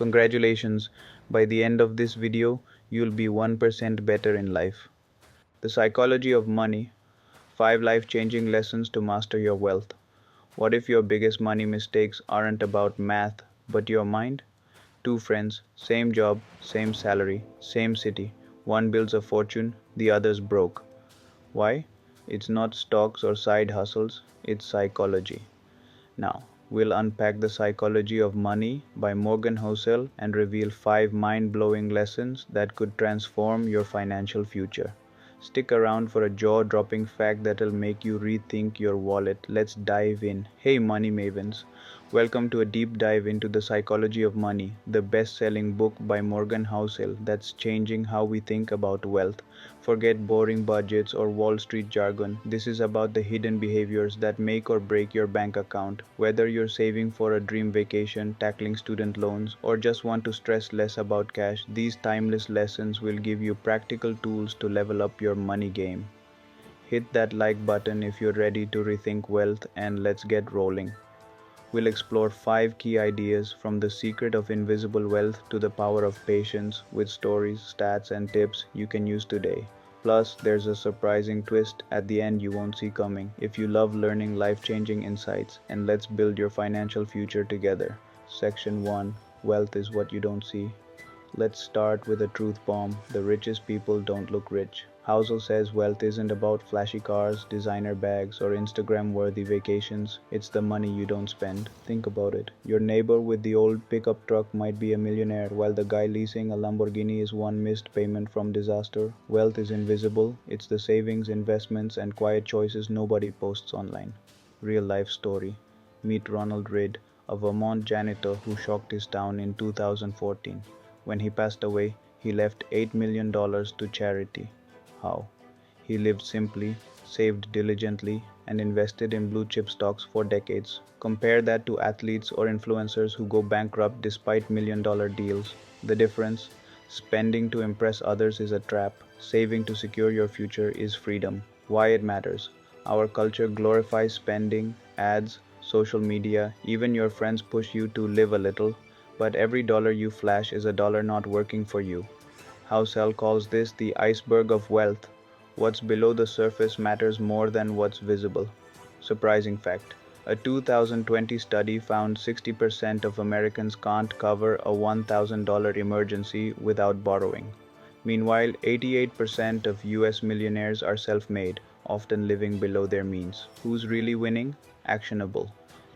Congratulations, by the end of this video, you'll be 1% better in life. The psychology of money, 5 life-changing lessons to master your wealth. What if your biggest money mistakes aren't about math, but your mind? Two friends, same job, same salary, same city. One builds a fortune, the other's broke. Why? It's not stocks or side hustles, it's psychology. Now, we'll unpack the psychology of money by Morgan Housel and reveal 5 mind-blowing lessons that could transform your financial future. Stick around for a jaw-dropping fact that'll make you rethink your wallet. Let's dive in. Hey money mavens, welcome to a deep dive into the psychology of money, the best-selling book by Morgan Housel that's changing how we think about wealth. Forget boring budgets or Wall Street jargon. This is about the hidden behaviors that make or break your bank account. Whether you're saving for a dream vacation, tackling student loans, or just want to stress less about cash, these timeless lessons will give you practical tools to level up your money game. Hit that like button if you're ready to rethink wealth, and let's get rolling. We'll explore 5 key ideas from the secret of invisible wealth to the power of patience with stories, stats, and tips you can use today. Plus, there's a surprising twist at the end you won't see coming. If you love learning life-changing insights, and let's build your financial future together. Section 1. Wealth is what you don't see. Let's start with a truth bomb. The richest people don't look rich. Housel says wealth isn't about flashy cars, designer bags, or Instagram-worthy vacations. It's the money you don't spend. Think about it. Your neighbor with the old pickup truck might be a millionaire, while the guy leasing a Lamborghini is one missed payment from disaster. Wealth is invisible. It's the savings, investments, and quiet choices nobody posts online. Real life story. Meet Ronald Reid, a Vermont janitor who shocked his town in 2014. When he passed away, he left $8 million to charity. How? He lived simply, saved diligently, and invested in blue chip stocks for decades. Compare that to athletes or influencers who go bankrupt despite million-dollar deals. The difference? Spending to impress others is a trap. Saving to secure your future is freedom. Why it matters? Our culture glorifies spending, ads, social media, even your friends push you to live a little, but every dollar you flash is a dollar not working for you. Housel calls this the iceberg of wealth. What's below the surface matters more than what's visible. Surprising fact. A 2020 study found 60% of Americans can't cover a $1,000 emergency without borrowing. Meanwhile, 88% of US millionaires are self-made, often living below their means. Who's really winning? Actionable.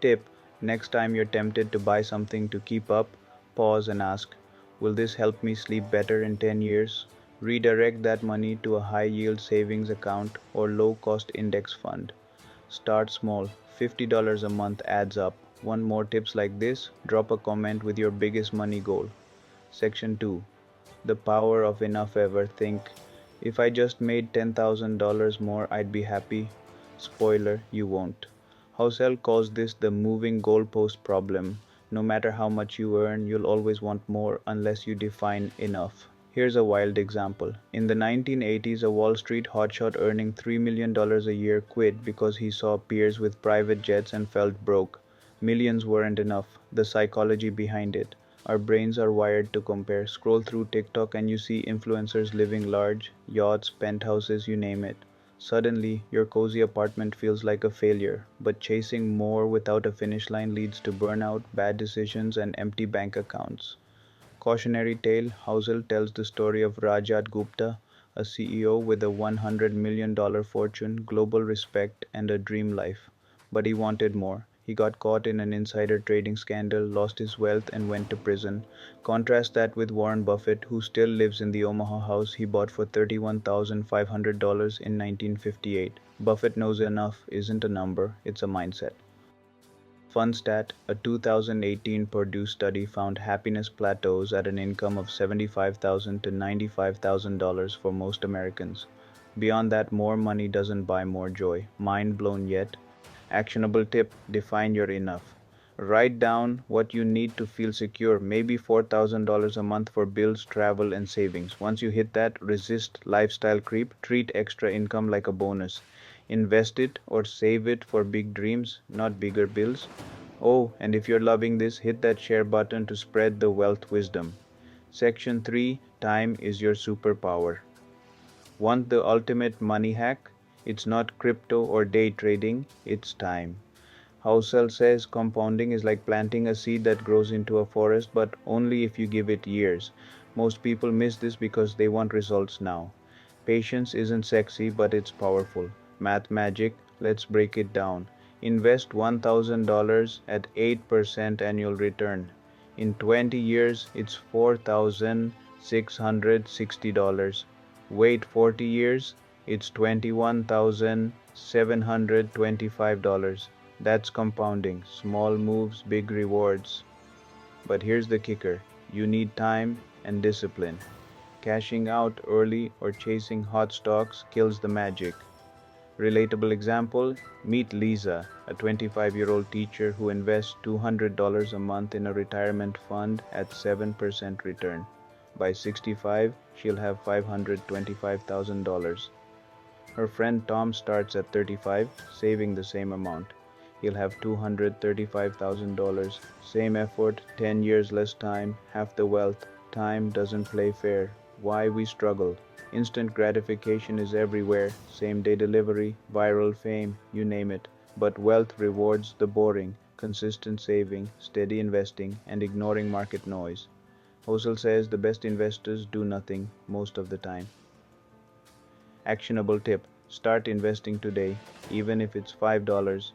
Tip: next time you're tempted to buy something to keep up, pause and ask, will this help me sleep better in 10 years? Redirect that money to a high-yield savings account or low-cost index fund. Start small. $50 a month adds up. Want more tips like this? Drop a comment with your biggest money goal. Section 2. The power of enough. Ever think, if I just made $10,000 more, I'd be happy? Spoiler, you won't. Housel calls this the moving goalpost problem. No matter how much you earn, you'll always want more unless you define enough. Here's a wild example. In the 1980s, a Wall Street hotshot earning $3 million a year quit because he saw peers with private jets and felt broke. Millions weren't enough. The psychology behind it. Our brains are wired to compare. Scroll through TikTok and you see influencers living large, yachts, penthouses, you name it. Suddenly, your cozy apartment feels like a failure, but chasing more without a finish line leads to burnout, bad decisions, and empty bank accounts. Cautionary tale. Housel tells the story of Rajat Gupta, a CEO with a $100 million fortune, global respect, and a dream life. But he wanted more. He got caught in an insider trading scandal, lost his wealth, and went to prison. Contrast that with Warren Buffett, who still lives in the Omaha house he bought for $31,500 in 1958. Buffett knows enough isn't a number, it's a mindset. Fun stat: a 2018 Purdue study found happiness plateaus at an income of $75,000 to $95,000 for most Americans. Beyond that, more money doesn't buy more joy. Mind blown yet? Actionable tip: define your enough. Write down what you need to feel secure, maybe $4,000 a month for bills, travel, and savings. Once you hit that, resist lifestyle creep, treat extra income like a bonus. Invest it or save it for big dreams, not bigger bills. Oh, and if you're loving this, hit that share button to spread the wealth wisdom. Section 3, Time is your superpower. Want the ultimate money hack? It's not crypto or day trading, it's time. Housel says compounding is like planting a seed that grows into a forest, but only if you give it years. Most people miss this because they want results now. Patience isn't sexy, but it's powerful. Math magic, let's break it down. Invest $1,000 at 8% annual return. In 20 years, it's $4,660. Wait 40 years, it's $21,725. That's compounding. Small moves, big rewards. But here's the kicker. You need time and discipline. Cashing out early or chasing hot stocks kills the magic. Relatable example, meet Lisa, a 25-year-old teacher who invests $200 a month in a retirement fund at 7% return. By 65, she'll have $525,000. Her friend Tom starts at 35, saving the same amount. He'll have $235,000. Same effort, 10 years less time, half the wealth. Time doesn't play fair. Why we struggle? Instant gratification is everywhere. Same day delivery, viral fame, you name it. But wealth rewards the boring, consistent saving, steady investing, and ignoring market noise. Housel says the best investors do nothing most of the time. Actionable tip, start investing today, even if it's $5.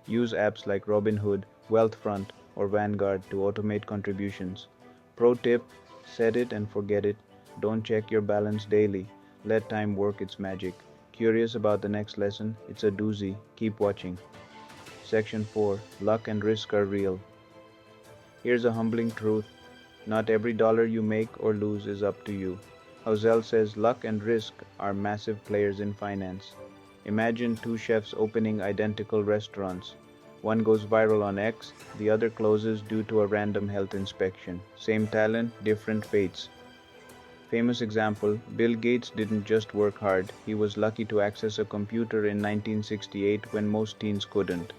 Use apps like Robinhood, Wealthfront, or Vanguard to automate contributions. Pro tip, set it and forget it. Don't check your balance daily. Let time work its magic. Curious about the next lesson? It's a doozy. Keep watching. Section 4, Luck and Risk are real. Here's a humbling truth. Not every dollar you make or lose is up to you. Housel says luck and risk are massive players in finance. Imagine two chefs opening identical restaurants. One goes viral on X, the other closes due to a random health inspection. Same talent, different fates. Famous example, Bill Gates didn't just work hard, he was lucky to access a computer in 1968 when most teens couldn't.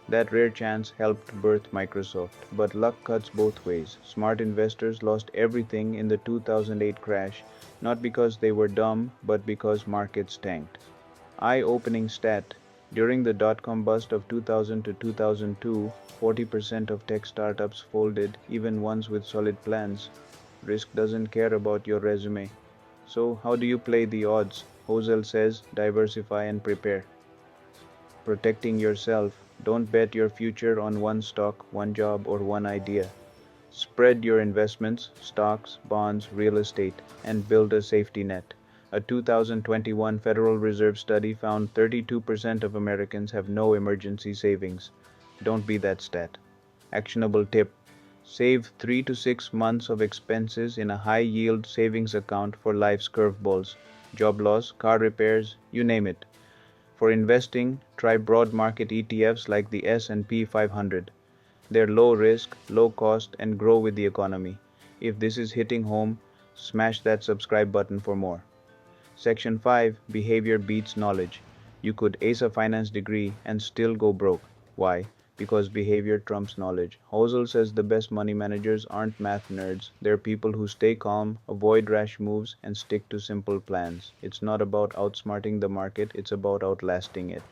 That rare chance helped birth Microsoft, but luck cuts both ways. Smart investors lost everything in the 2008 crash, not because they were dumb, but because markets tanked. Eye-opening stat. During the dot-com bust of 2000 to 2002, 40% of tech startups folded, even ones with solid plans. Risk doesn't care about your resume. So how do you play the odds? Housel says, diversify and prepare. Protecting yourself. Don't bet your future on one stock, one job, or one idea. Spread your investments, stocks, bonds, real estate, and build a safety net. A 2021 Federal Reserve study found 32% of Americans have no emergency savings. Don't be that stat. Actionable tip. Save 3 to 6 months of expenses in a high-yield savings account for life's curveballs. Job loss, car repairs, you name it. For investing, try broad market ETFs like the S&P 500. They're low risk, low cost, and grow with the economy. If this is hitting home, smash that subscribe button for more. Section 5, Behavior Beats Knowledge. You could ace a finance degree and still go broke. Why? Because behavior trumps knowledge. Housel says the best money managers aren't math nerds. They're people who stay calm, avoid rash moves, and stick to simple plans. It's not about outsmarting the market, it's about outlasting it.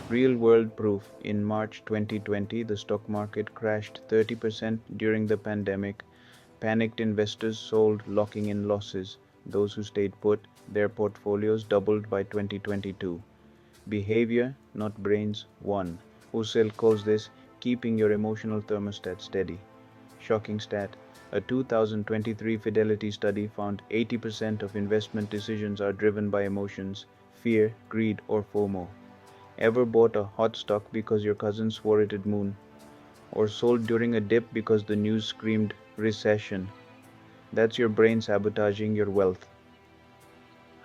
Real-world proof. In March 2020, the stock market crashed 30% during the pandemic. Panicked investors sold, locking in losses. Those who stayed put, their portfolios doubled by 2022. Behavior, not brains, won. Housel calls this keeping your emotional thermostat steady. Shocking stat. A 2023 Fidelity study found 80% of investment decisions are driven by emotions, fear, greed, or FOMO. Ever bought a hot stock because your cousin swore it'd moon? Or sold during a dip because the news screamed recession? That's your brain sabotaging your wealth.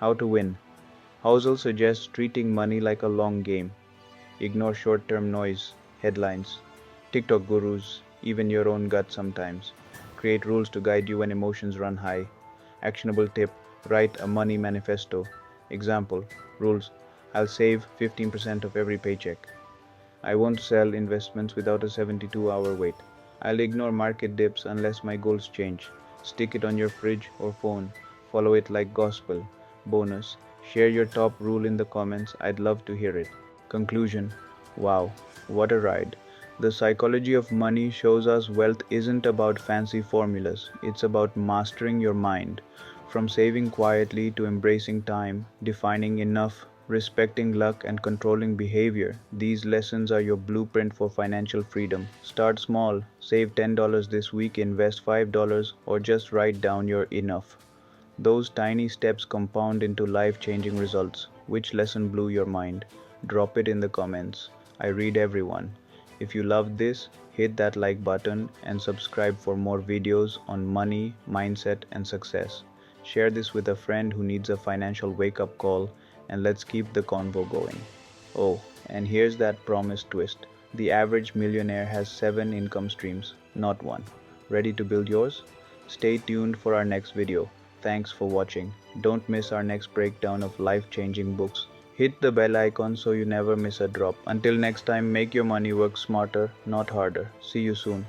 How to win. Housel suggests treating money like a long game. Ignore short-term noise, headlines, TikTok gurus, even your own gut sometimes. Create rules to guide you when emotions run high. Actionable tip, write a money manifesto. Example, rules, I'll save 15% of every paycheck. I won't sell investments without a 72-hour wait. I'll ignore market dips unless my goals change. Stick it on your fridge or phone. Follow it like gospel. Bonus: share your top rule in the comments. I'd love to hear it. Conclusion: wow, what a ride. The psychology of money shows us wealth isn't about fancy formulas, it's about mastering your mind. From saving quietly to embracing time, defining enough, respecting luck, and controlling behavior, these lessons are your blueprint for financial freedom. Start small, save $10 this week, invest $5, or just write down your enough. Those tiny steps compound into life-changing results. Which lesson blew your mind? Drop it in the comments. I read everyone. If you loved this, hit that like button and subscribe for more videos on money, mindset, and success. Share this with a friend who needs a financial wake-up call, and let's keep the convo going. Oh, and here's that promised twist. The average millionaire has 7 income streams, not one. Ready to build yours? Stay tuned for our next video. Thanks for watching. Don't miss our next breakdown of life-changing books. Hit the bell icon so you never miss a drop. Until next time, make your money work smarter, not harder. See you soon.